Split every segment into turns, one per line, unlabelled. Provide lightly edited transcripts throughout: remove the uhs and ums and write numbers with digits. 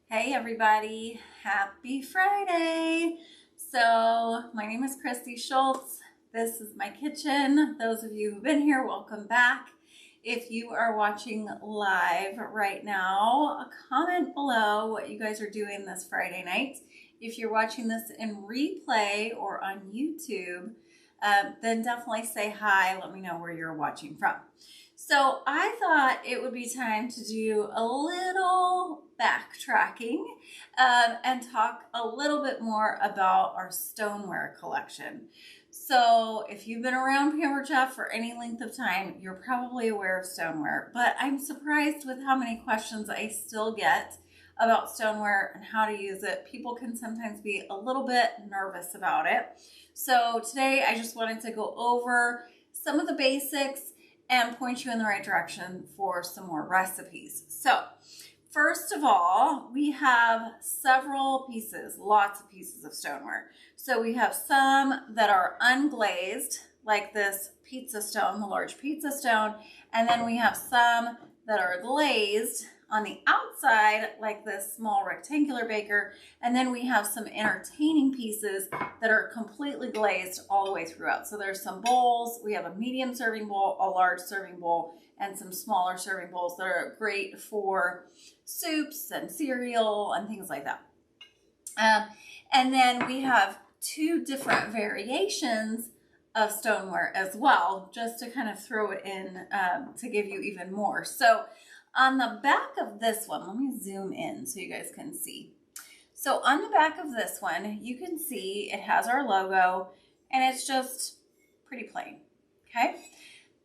Hey everybody, happy Friday. So my name is Christy Schultz. This is my kitchen. Those of you who've been here, welcome back. If you are watching live right now, comment below what you guys are doing this Friday night. If you're watching this in replay or on YouTube, then definitely say hi. Let me know where you're watching from. So I thought it would be time to do a little backtracking and talk a little bit more about our stoneware collection. So if you've been around Pampered Chef for any length of time, you're probably aware of stoneware, but I'm surprised with how many questions I still get about stoneware and how to use it. People can sometimes be a little bit nervous about it. So today I just wanted to go over some of the basics and point you in the right direction for some more recipes. So first of all, we have several pieces, lots of pieces of stoneware. So we have some that are unglazed, like this pizza stone, the large pizza stone, and then we have some that are glazed on the outside, like this small rectangular baker, and then we have some entertaining pieces that are completely glazed all the way throughout. So there's some bowls. We have a medium serving bowl, a large serving bowl, and some smaller serving bowls that are great for soups and cereal and things like that. And then we have two different variations of stoneware as well, just to kind of throw it in to give you even more. So on the back of this one, let me zoom in so you guys can see. So on the back of this one, you can see it has our logo and it's just pretty plain, okay?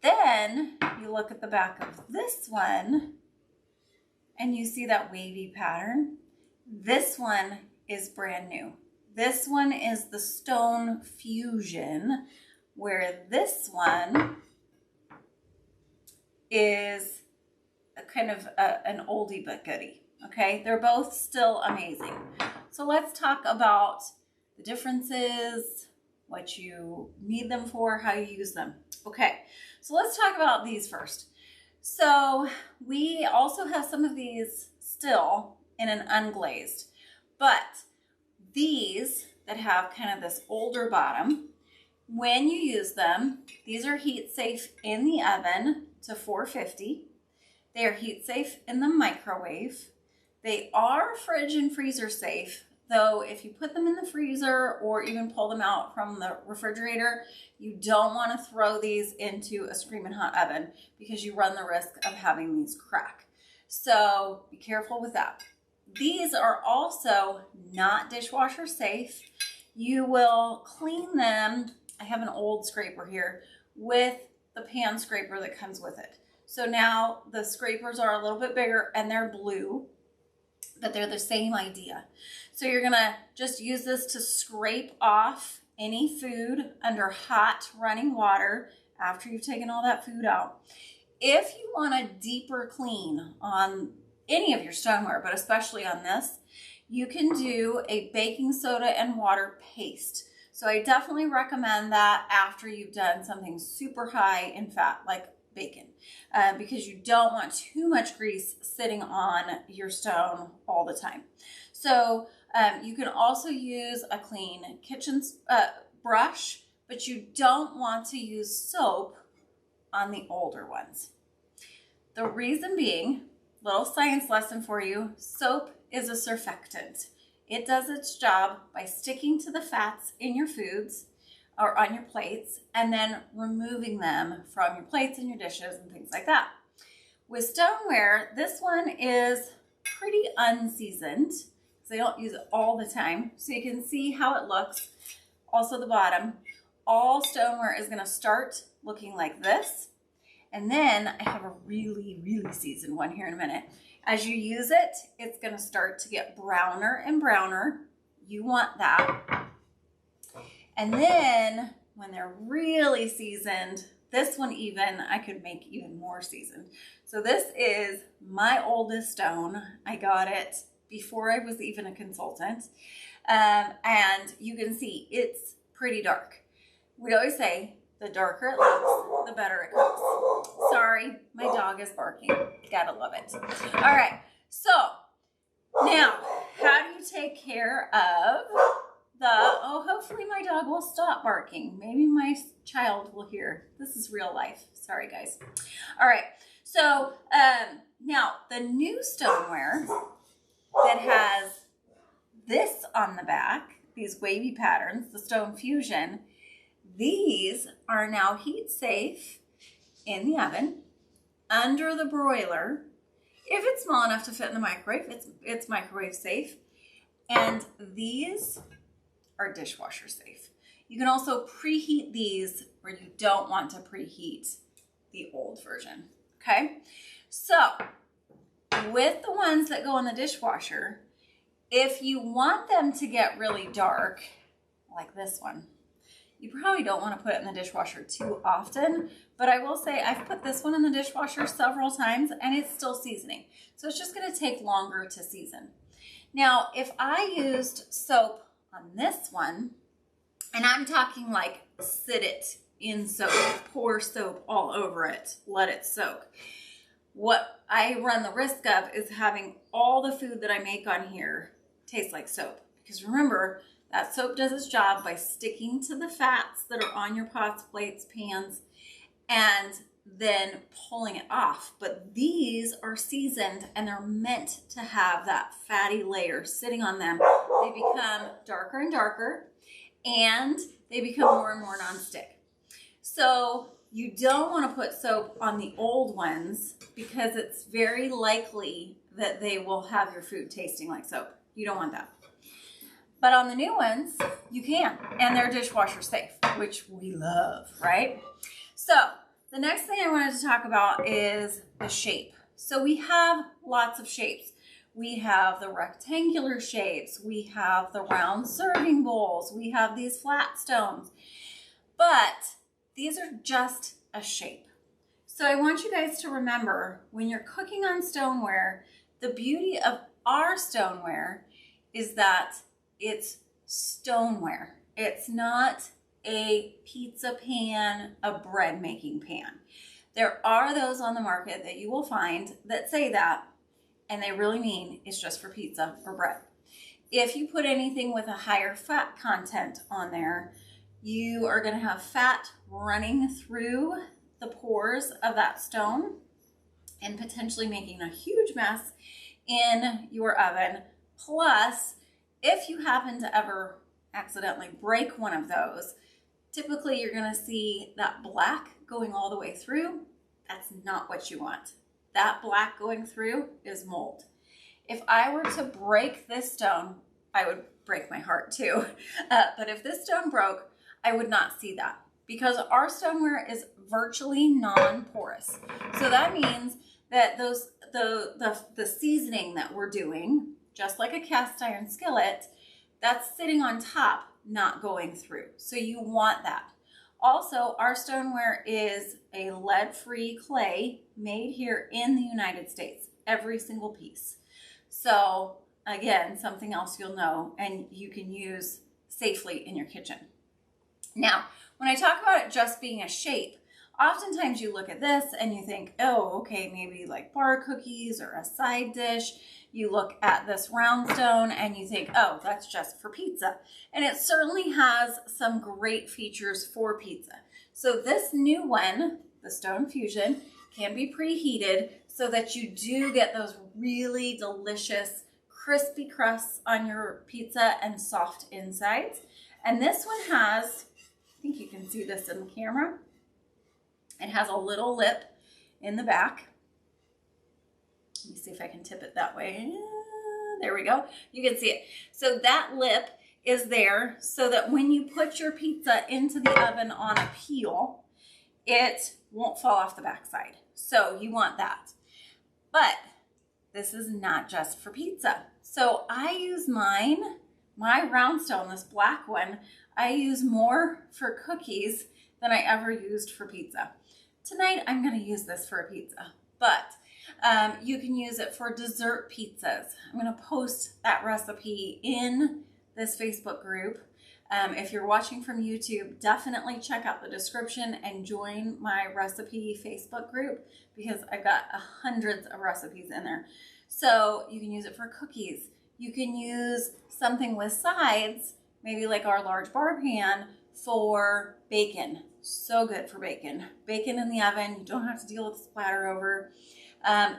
Then you look at the back of this one and you see that wavy pattern. This one is brand new. This one is the Stone Fusion, where this one is kind of an oldie but goodie, okay? They're both still amazing. So let's talk about the differences, what you need them for, how you use them. Okay, so let's talk about these first. So we also have some of these still in an unglazed, but these that have kind of this older bottom, when you use them, these are heat safe in the oven to 450. They are heat safe in the microwave. They are fridge and freezer safe, though if you put them in the freezer or even pull them out from the refrigerator, you don't want to throw these into a screaming hot oven because you run the risk of having these crack. So be careful with that. These are also not dishwasher safe. You will clean them. I have an old scraper here with the pan scraper that comes with it. So now the scrapers are a little bit bigger and they're blue, but they're the same idea. So you're gonna just use this to scrape off any food under hot running water after you've taken all that food out. If you want a deeper clean on any of your stoneware, but especially on this, you can do a baking soda and water paste. So I definitely recommend that after you've done something super high in fat, like bacon, because you don't want too much grease sitting on your stone all the time. So you can also use a clean kitchen brush, but you don't want to use soap on the older ones. The reason being, little science lesson for you, soap is a surfactant. It does its job by sticking to the fats in your foods or on your plates and then removing them from your plates and your dishes and things like that. With stoneware, this one is pretty unseasoned because I don't use it all the time. So you can see how it looks. Also the bottom, all stoneware is gonna start looking like this. And then I have a really, really seasoned one here in a minute. As you use it, it's gonna start to get browner and browner. You want that. And then when they're really seasoned, this one even, I could make even more seasoned. So this is my oldest stone. I got it before I was even a consultant. And you can see it's pretty dark. We always say the darker it looks, the better it cooks. Sorry, my dog is barking. Gotta love it. All right, so now care of hopefully my dog will stop barking. Maybe my child will hear. This is real life. Sorry, guys. All right. So now the new stoneware that has this on the back, these wavy patterns, the Stone Fusion, these are now heat safe in the oven, under the broiler. If it's small enough to fit in the microwave, it's microwave safe. And these are dishwasher safe. You can also preheat these where you don't want to preheat the old version, okay? So with the ones that go in the dishwasher, if you want them to get really dark, like this one, you probably don't want to put it in the dishwasher too often, but I will say I've put this one in the dishwasher several times and it's still seasoning. So it's just going to take longer to season. Now, if I used soap on this one, and I'm talking like sit it in soap, pour soap all over it, let it soak. What I run the risk of is having all the food that I make on here taste like soap. Because remember, that soap does its job by sticking to the fats that are on your pots, plates, pans, and then pulling it off. But these are seasoned and they're meant to have that fatty layer sitting on them. They become darker and darker and they become more and more nonstick. So you don't want to put soap on the old ones because it's very likely that they will have your food tasting like soap. You don't want that. But on the new ones, you can, and they're dishwasher safe, which we love, right? So the next thing I wanted to talk about is the shape. So we have lots of shapes. We have the rectangular shapes. We have the round serving bowls. We have these flat stones. But these are just a shape. So I want you guys to remember when you're cooking on stoneware, the beauty of our stoneware is that it's stoneware. It's not a pizza pan, a bread making pan. There are those on the market that you will find that say that, and they really mean it's just for pizza or bread. If you put anything with a higher fat content on there, you are going to have fat running through the pores of that stone and potentially making a huge mess in your oven. Plus, if you happen to ever accidentally break one of those, typically you're going to see that black going all the way through. That's not what you want. That black going through is mold. If I were to break this stone, I would break my heart too. But if this stone broke, I would not see that because our stoneware is virtually non-porous. So that means that the seasoning that we're doing, just like a cast iron skillet, that's sitting on top, not going through. So you want that. Also, our stoneware is a lead-free clay made here in the United States, every single piece. So again, something else you'll know and you can use safely in your kitchen. Now, when I talk about it just being a shape, oftentimes you look at this and you think, oh, okay, maybe like bar cookies or a side dish. You look at this round stone and you think, oh, that's just for pizza. And it certainly has some great features for pizza. So this new one, the Stone Fusion, can be preheated so that you do get those really delicious crispy crusts on your pizza and soft insides. And this one has, I think you can see this in the camera, it has a little lip in the back. Let me see if I can tip it that way. There we go. You can see it. So that lip is there so that when you put your pizza into the oven on a peel, it won't fall off the backside. So you want that. But this is not just for pizza. So I use my round stone, this black one, I use more for cookies than I ever used for pizza. Tonight, I'm going to use this for a pizza, but you can use it for dessert pizzas. I'm going to post that recipe in this Facebook group. If you're watching from YouTube, definitely check out the description and join my recipe Facebook group because I've got hundreds of recipes in there. So you can use it for cookies. You can use something with sides, maybe like our large bar pan, for bacon. So good for bacon. Bacon in the oven, you don't have to deal with splatter over.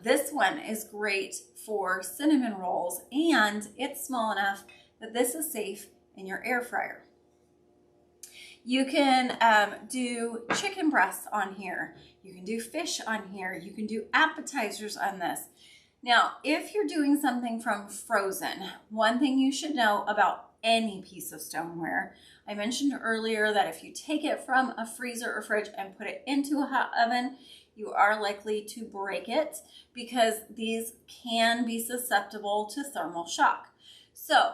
This one is great for cinnamon rolls, and it's small enough that this is safe in your air fryer. You can do chicken breasts on here. You can do fish on here. You can do appetizers on this. Now, if you're doing something from frozen, one thing you should know about any piece of stoneware, I mentioned earlier that if you take it from a freezer or fridge and put it into a hot oven, you are likely to break it because these can be susceptible to thermal shock. So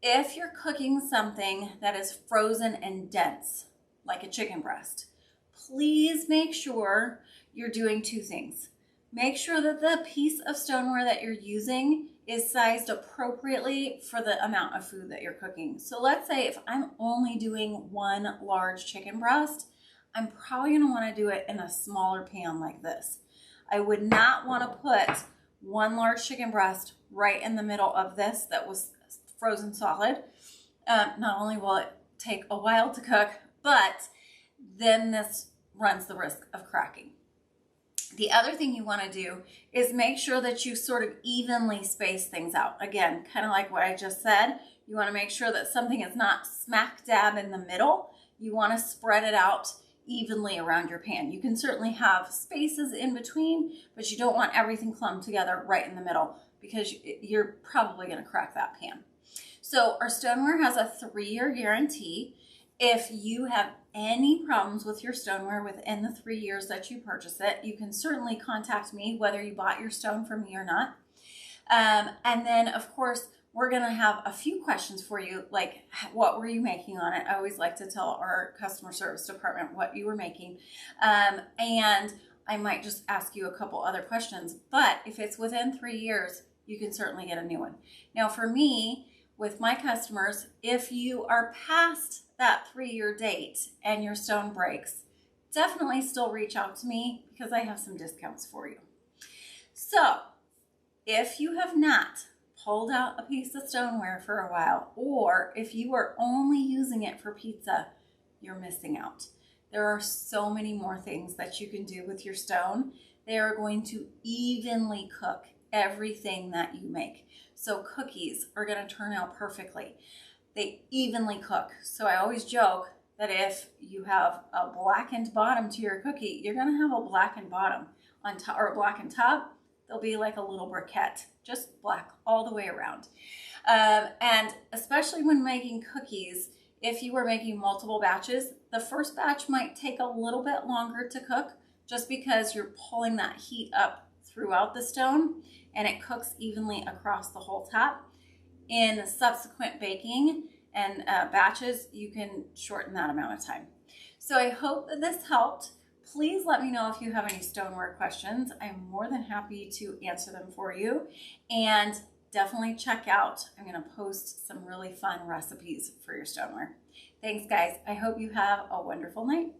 if you're cooking something that is frozen and dense, like a chicken breast, please make sure you're doing two things. Make sure that the piece of stoneware that you're using is sized appropriately for the amount of food that you're cooking. So let's say if I'm only doing one large chicken breast, I'm probably gonna wanna do it in a smaller pan like this. I would not wanna put one large chicken breast right in the middle of this that was frozen solid. Not only will it take a while to cook, but then this runs the risk of cracking. The other thing you want to do is make sure that you sort of evenly space things out. Again, kind of like what I just said, you want to make sure that something is not smack dab in the middle. You want to spread it out evenly around your pan. You can certainly have spaces in between, but you don't want everything clumped together right in the middle because you're probably going to crack that pan. So our stoneware has a 3-year guarantee. If you have any problems with your stoneware within the 3 years that you purchase it, you can certainly contact me, whether you bought your stone from me or not. And then, of course, we're going to have a few questions for you, like what were you making on it? I always like to tell our customer service department what you were making. And I might just ask you a couple other questions. But if it's within 3 years, you can certainly get a new one. Now, for me, with my customers, if you are past that 3-year date and your stone breaks, definitely still reach out to me because I have some discounts for you. So if you have not pulled out a piece of stoneware for a while, or if you are only using it for pizza, you're missing out. There are so many more things that you can do with your stone. They are going to evenly cook everything that you make. So cookies are going to turn out perfectly. They evenly cook. So I always joke that if you have a blackened bottom to your cookie, you're going to have a blackened bottom on top, or a blackened top. They'll be like a little briquette, just black all the way around. And especially when making cookies, if you were making multiple batches, the first batch might take a little bit longer to cook just because you're pulling that heat up throughout the stone and it cooks evenly across the whole top. In subsequent baking and batches, you can shorten that amount of time. So I hope that this helped. Please let me know if you have any stoneware questions. I'm more than happy to answer them for you. And definitely check out, I'm going to post some really fun recipes for your stoneware. Thanks, guys. I hope you have a wonderful night.